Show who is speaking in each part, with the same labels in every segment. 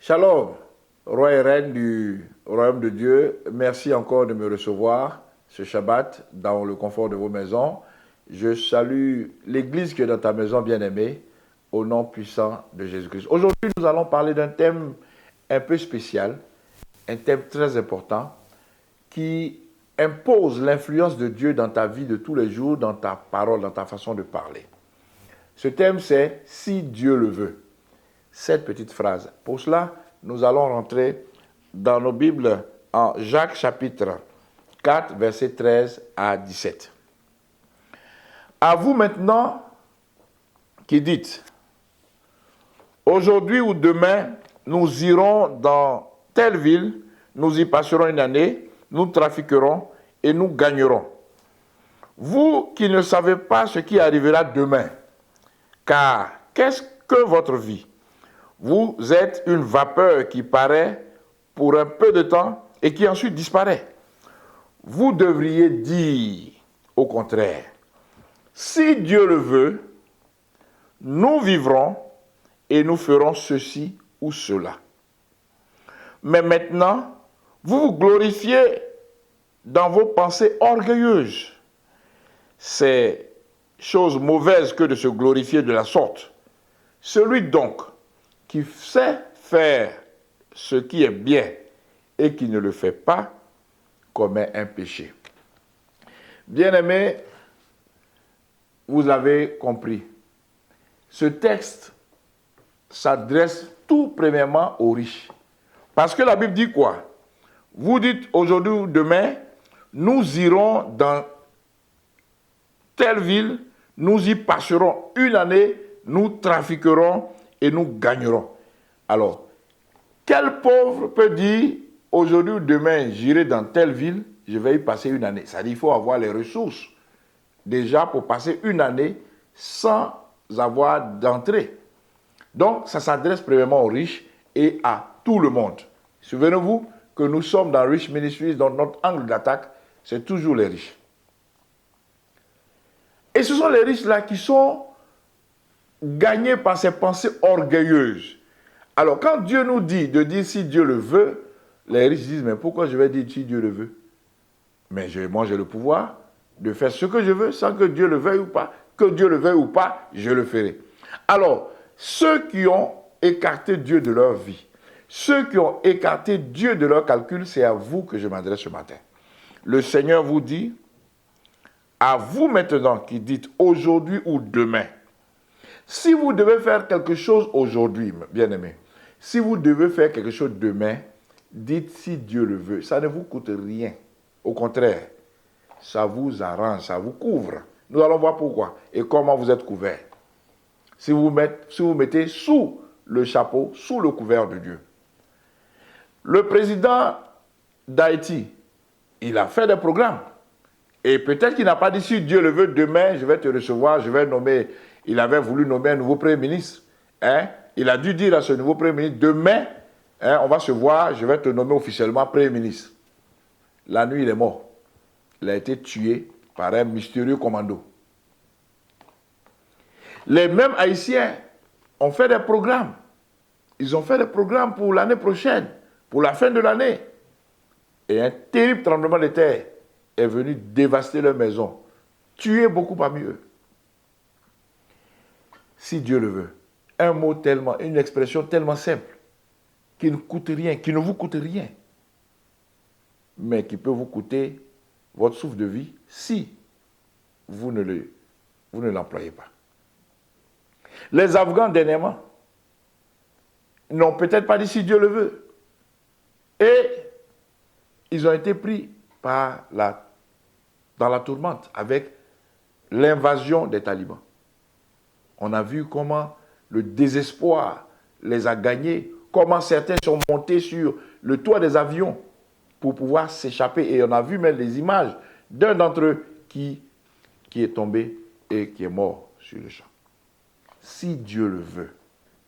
Speaker 1: Shalom, roi et reine du royaume de Dieu, merci encore de me recevoir ce Shabbat dans le confort de vos maisons. Je salue l'Église qui est dans ta maison bien-aimée, au nom puissant de Jésus-Christ. Aujourd'hui, nous allons parler d'un thème un peu spécial, un thème très important qui impose l'influence de Dieu dans ta vie de tous les jours, dans ta parole, dans ta façon de parler. Ce thème, c'est « Si Dieu le veut ». Cette petite phrase. Pour cela, nous allons rentrer dans nos Bibles en Jacques chapitre 4, versets 13 à 17. À vous maintenant qui dites, aujourd'hui ou demain, nous irons dans telle ville, nous y passerons une année, nous trafiquerons et nous gagnerons. Vous qui ne savez pas ce qui arrivera demain, car qu'est-ce que votre vie? Vous êtes une vapeur qui paraît pour un peu de temps et qui ensuite disparaît. Vous devriez dire au contraire, si Dieu le veut, nous vivrons et nous ferons ceci ou cela. Mais maintenant, vous vous glorifiez dans vos pensées orgueilleuses. C'est chose mauvaise que de se glorifier de la sorte. Celui donc qui sait faire ce qui est bien et qui ne le fait pas, commet un péché. Bien-aimés, vous avez compris. Ce texte s'adresse tout premièrement aux riches. Parce que la Bible dit quoi? Vous dites aujourd'hui ou demain, nous irons dans telle ville, nous y passerons une année, nous trafiquerons et nous gagnerons. Alors, quel pauvre peut dire, aujourd'hui ou demain, j'irai dans telle ville, je vais y passer une année? Ça dit qu'il faut avoir les ressources, déjà pour passer une année sans avoir d'entrée. Donc, ça s'adresse premièrement aux riches et à tout le monde. Souvenez-vous que nous sommes dans Rich Ministries, donc notre angle d'attaque, c'est toujours les riches. Et ce sont les riches là qui sont gagnés par ces pensées orgueilleuses. Alors, quand Dieu nous dit de dire si Dieu le veut, les riches disent, mais pourquoi je vais dire si Dieu le veut? Mais moi, j'ai le pouvoir de faire ce que je veux sans que Dieu le veuille ou pas. Que Dieu le veuille ou pas, je le ferai. Alors, ceux qui ont écarté Dieu de leur vie, ceux qui ont écarté Dieu de leur calcul, c'est à vous que je m'adresse ce matin. Le Seigneur vous dit, à vous maintenant qui dites aujourd'hui ou demain, si vous devez faire quelque chose aujourd'hui, bien-aimés, si vous devez faire quelque chose demain, dites si Dieu le veut. Ça ne vous coûte rien. Au contraire, ça vous arrange, ça vous couvre. Nous allons voir pourquoi et comment vous êtes couverts. Si vous mettez sous le chapeau, sous le couvert de Dieu. Le président d'Haïti, il a fait des programmes. Et peut-être qu'il n'a pas dit si Dieu le veut, demain, je vais te recevoir, je vais nommer. Il avait voulu nommer un nouveau Premier ministre. Il a dû dire à ce nouveau Premier ministre, demain, on va se voir, je vais te nommer officiellement Premier ministre. La nuit, il est mort. Il a été tué par un mystérieux commando. Les mêmes Haïtiens ont fait des programmes. Ils ont fait des programmes pour l'année prochaine, pour la fin de l'année. Et un terrible tremblement de terre est venu dévaster leur maison, tuer beaucoup parmi eux. Si Dieu le veut, un mot tellement, une expression tellement simple, qui ne coûte rien, qui ne vous coûte rien, mais qui peut vous coûter votre souffle de vie si vous ne l'employez pas. Les Afghans, dernièrement, n'ont peut-être pas dit si Dieu le veut. Et ils ont été pris dans la tourmente avec l'invasion des talibans. On a vu comment le désespoir les a gagnés, comment certains sont montés sur le toit des avions pour pouvoir s'échapper. Et on a vu même les images d'un d'entre eux qui est tombé et qui est mort sur le champ. Si Dieu le veut.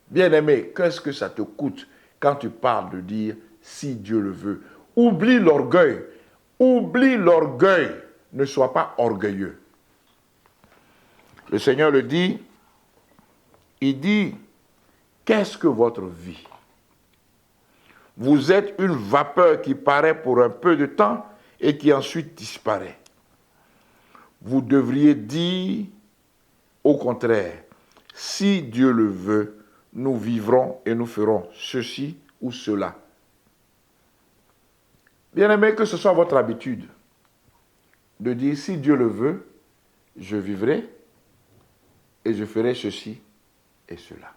Speaker 1: Bien-aimé, qu'est-ce que ça te coûte quand tu parles de dire si Dieu le veut? Oublie l'orgueil. Oublie l'orgueil. Ne sois pas orgueilleux. Le Seigneur le dit, il dit, qu'est-ce que votre vie? Vous êtes une vapeur qui paraît pour un peu de temps et qui ensuite disparaît. Vous devriez dire au contraire, si Dieu le veut, nous vivrons et nous ferons ceci ou cela. Bien-aimé, que ce soit votre habitude de dire, si Dieu le veut, je vivrai et je ferai ceci et cela.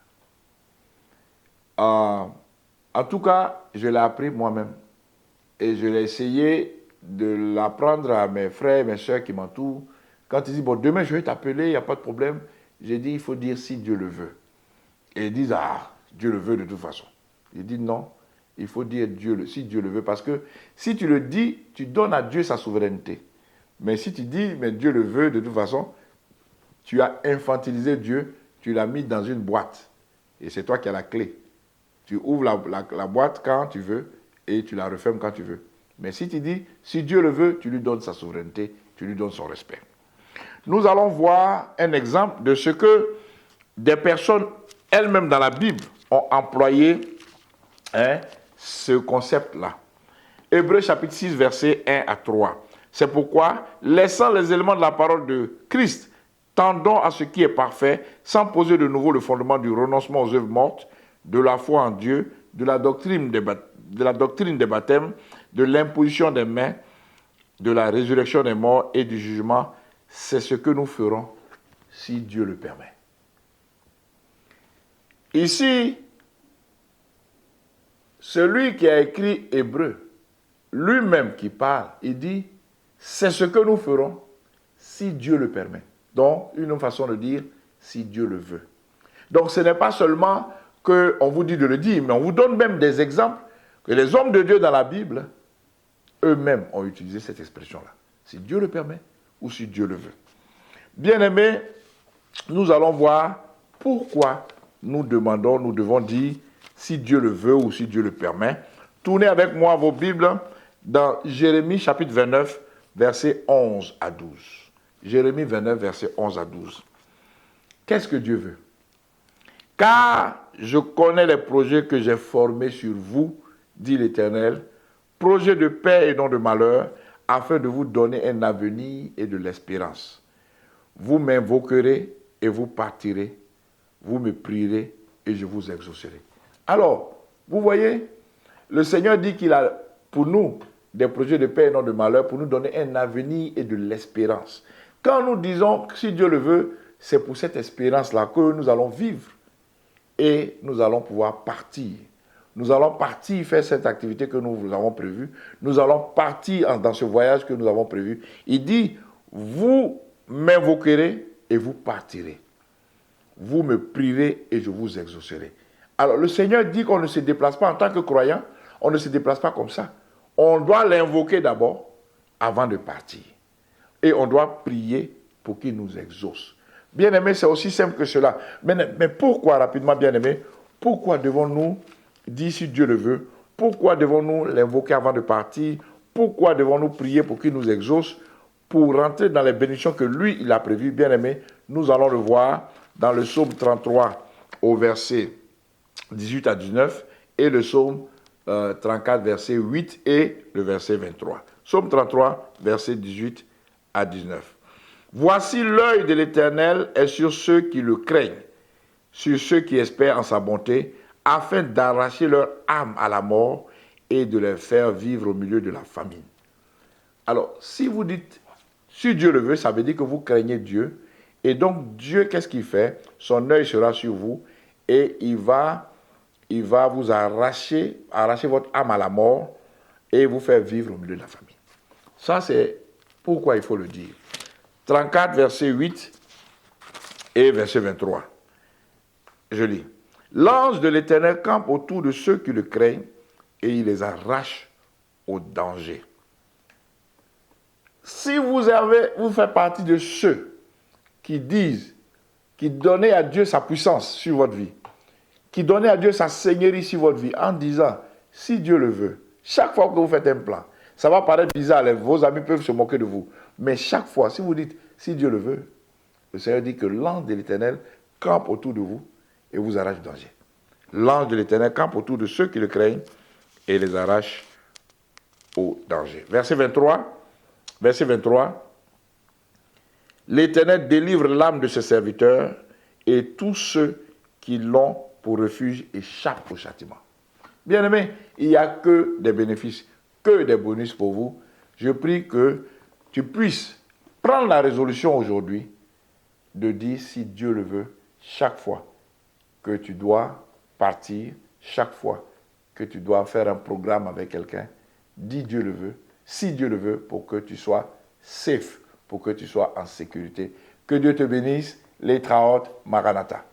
Speaker 1: En tout cas, je l'ai appris moi-même et je l'ai essayé de l'apprendre à mes frères et mes soeurs qui m'entourent. Quand ils disent, bon, demain je vais t'appeler, il n'y a pas de problème, j'ai dit, il faut dire si Dieu le veut. Et ils disent, ah, Dieu le veut de toute façon. J'ai dit, non, il faut dire si Dieu le veut, parce que si tu le dis, tu donnes à Dieu sa souveraineté. Mais si tu dis, mais Dieu le veut de toute façon, tu as infantilisé Dieu, tu l'as mis dans une boîte. Et c'est toi qui as la clé. Tu ouvres la boîte quand tu veux et tu la refermes quand tu veux. Mais si tu dis, si Dieu le veut, tu lui donnes sa souveraineté, tu lui donnes son respect. Nous allons voir un exemple de ce que des personnes elles-mêmes dans la Bible ont employé ce concept-là. Hébreux chapitre 6, versets 1 à 3. C'est pourquoi, laissant les éléments de la parole de Christ, tendons à ce qui est parfait, sans poser de nouveau le fondement du renoncement aux œuvres mortes, de la foi en Dieu, de la doctrine des baptêmes, de l'imposition des mains, de la résurrection des morts et du jugement. C'est ce que nous ferons si Dieu le permet. Ici, celui qui a écrit Hébreux, lui-même qui parle, il dit, c'est ce que nous ferons si Dieu le permet. Donc, une façon de dire, si Dieu le veut. Donc, ce n'est pas seulement qu'on vous dit de le dire, mais on vous donne même des exemples que les hommes de Dieu dans la Bible, eux-mêmes ont utilisé cette expression-là. Si Dieu le permet ou si Dieu le veut. Bien-aimés, nous allons voir pourquoi nous devons dire si Dieu le veut ou si Dieu le permet. Tournez avec moi vos Bibles dans Jérémie chapitre 29, versets 11 à 12. Jérémie 29, versets 11 à 12. Qu'est-ce que Dieu veut? Car je connais les projets que j'ai formés sur vous, dit l'Éternel, projets de paix et non de malheur, afin de vous donner un avenir et de l'espérance. Vous m'invoquerez et vous partirez, vous me prierez et je vous exaucerai. Alors, vous voyez, le Seigneur dit qu'il a pour nous des projets de paix et non de malheur, pour nous donner un avenir et de l'espérance. Quand nous disons que si Dieu le veut, c'est pour cette espérance-là que nous allons vivre et nous allons pouvoir partir. Nous allons partir faire cette activité que nous avons prévue. Nous allons partir dans ce voyage que nous avons prévu. Il dit, vous m'invoquerez et vous partirez. Vous me prierez et je vous exaucerai. Alors le Seigneur dit qu'on ne se déplace pas en tant que croyant, on ne se déplace pas comme ça. On doit l'invoquer d'abord avant de partir. Et on doit prier pour qu'il nous exauce. Bien-aimés, c'est aussi simple que cela. Mais pourquoi, rapidement, bien-aimés, pourquoi devons-nous dire si Dieu le veut? Pourquoi devons-nous l'invoquer avant de partir? Pourquoi devons-nous prier pour qu'il nous exauce? Pour rentrer dans les bénédictions que lui, il a prévues. Bien-aimés, nous allons le voir dans le psaume 33 au verset 18 à 19 et le psaume 34, verset 8 et le verset 23. Psaume 33, verset 18 à 19. Voici l'œil de l'Éternel est sur ceux qui le craignent, sur ceux qui espèrent en sa bonté, afin d'arracher leur âme à la mort et de les faire vivre au milieu de la famine. Alors, si vous dites, si Dieu le veut, ça veut dire que vous craignez Dieu. Et donc, Dieu, qu'est-ce qu'il fait? Son œil sera sur vous et il va vous arracher votre âme à la mort et vous faire vivre au milieu de la famine. Ça, c'est pourquoi il faut le dire. 34, verset 8 et verset 23. Je lis. L'ange de l'Éternel campe autour de ceux qui le craignent et il les arrache au danger. Si vous faites partie de ceux qui disent, qui donnent à Dieu sa puissance sur votre vie, qui donnent à Dieu sa seigneurie sur votre vie, en disant, si Dieu le veut, chaque fois que vous faites un plan, ça va paraître bizarre, vos amis peuvent se moquer de vous, mais chaque fois, si vous dites, si Dieu le veut, le Seigneur dit que l'ange de l'Éternel campe autour de vous et vous arrache du danger. L'ange de l'Éternel campe autour de ceux qui le craignent et les arrache au danger. Verset 23. L'Éternel délivre l'âme de ses serviteurs et tous ceux qui l'ont pour refuge échappent au châtiment. Bien-aimés, il n'y a que des bénéfices, que des bonus pour vous. Je prie que tu puisses prendre la résolution aujourd'hui de dire, si Dieu le veut, chaque fois que tu dois partir, chaque fois que tu dois faire un programme avec quelqu'un, dis Dieu le veut, si Dieu le veut, pour que tu sois safe, pour que tu sois en sécurité. Que Dieu te bénisse, les Traot Maranatha.